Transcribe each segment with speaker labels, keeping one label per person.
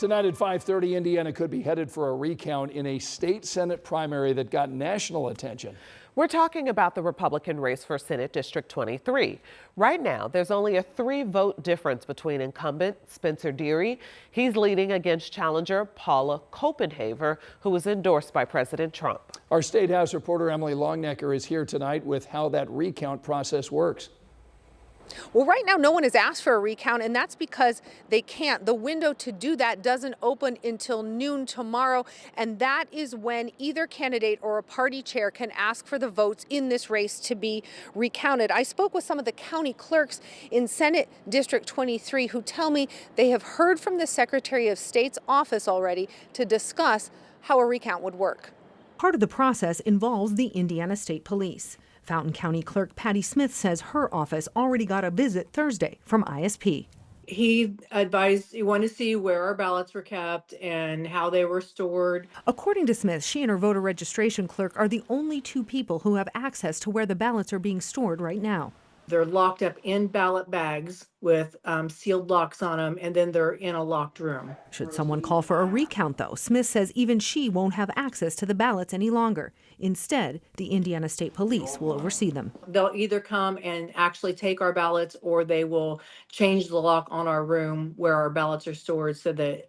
Speaker 1: Tonight at 5:30, Indiana could be headed for a recount in a state Senate primary that got national attention.
Speaker 2: We're talking about the Republican race for Senate District 23. Right now, there's only a 3-vote difference between incumbent Spencer Deery. He's leading against challenger Paula Copenhaver, who was endorsed by President Trump.
Speaker 1: Our State House reporter Emily Longnecker is here tonight with how that recount process works.
Speaker 3: Well, right now, no one has asked for a recount, and that's because they can't. The window to do that doesn't open until noon tomorrow, and that is when either candidate or a party chair can ask for the votes in this race to be recounted. I spoke with some of the county clerks in Senate District 23 who tell me they have heard from the Secretary of State's office already to discuss how a recount would work.
Speaker 4: Part of the process involves the Indiana State Police. Fountain County Clerk Patty Smith says her office already got a visit Thursday from ISP.
Speaker 5: He advised you want to see where our ballots were kept and how they were stored.
Speaker 4: According to Smith, she and her voter registration clerk are the only 2 people who have access to where the ballots are being stored right now.
Speaker 5: They're locked up in ballot bags with sealed locks on them, and then they're in a locked room.
Speaker 4: Should someone call for a recount, though, Smith says even she won't have access to the ballots any longer. Instead, the Indiana State Police will oversee them.
Speaker 5: They'll either come and actually take our ballots, or they will change the lock on our room where our ballots are stored so that,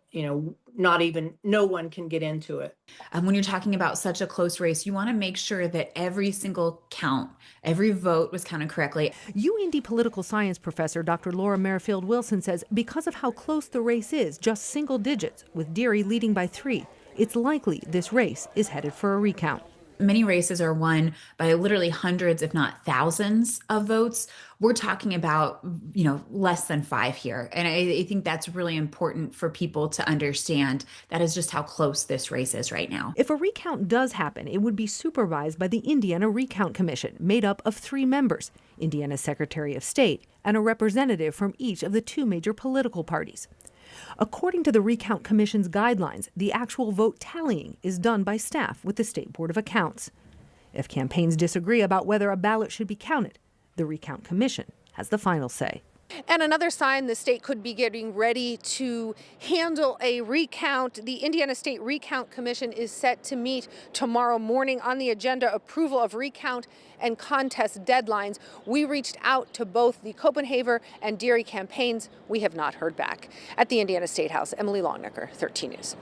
Speaker 5: no one can get into it.
Speaker 6: When you're talking about such a close race, you want to make sure that every single count, every vote was counted correctly.
Speaker 4: UIndy political science professor Dr. Laura Merrifield Wilson says because of how close the race is, just single digits, with Deery leading by 3, it's likely this race is headed for a recount.
Speaker 6: Many races are won by literally hundreds, if not thousands of votes. We're talking about, less than 5 here. And I think that's really important for people to understand. That is just how close this race is right now.
Speaker 4: If a recount does happen, it would be supervised by the Indiana Recount Commission, made up of 3 members, Indiana's Secretary of State, and a representative from each of the 2 major political parties. According to the Recount Commission's guidelines, the actual vote tallying is done by staff with the State Board of Accounts. If campaigns disagree about whether a ballot should be counted, the Recount Commission has the final say.
Speaker 3: And another sign the state could be getting ready to handle a recount. The Indiana State Recount Commission is set to meet tomorrow morning. On the agenda, approval of recount and contest deadlines. We reached out to both the Copenhaver and Deery campaigns. We have not heard back. At the Indiana State House, Emily Longnecker, 13 News.